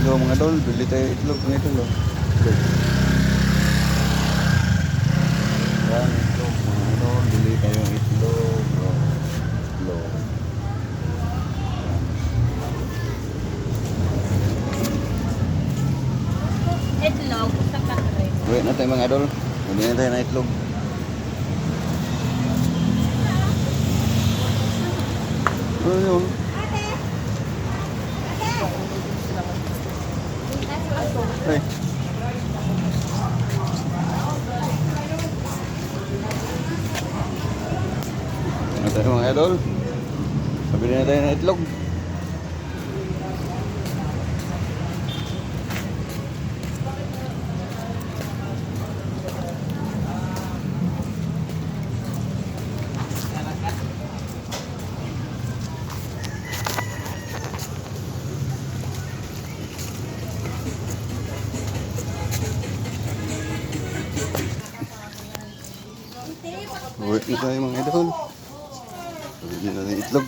Hello mga idol, bili tayo itlog mga idol. Itlog. Yan, itlog mga idol, bili tayo itlog. Itlog. Itlog sa kakre. Wait na tayo mga idol, bili na tayo ng itlog. Ano yun? Hey. Ano tayo mga idol? Pabili na tayo ng itlog. Uwi na tayo mga idol. Pabili na tayo itlog.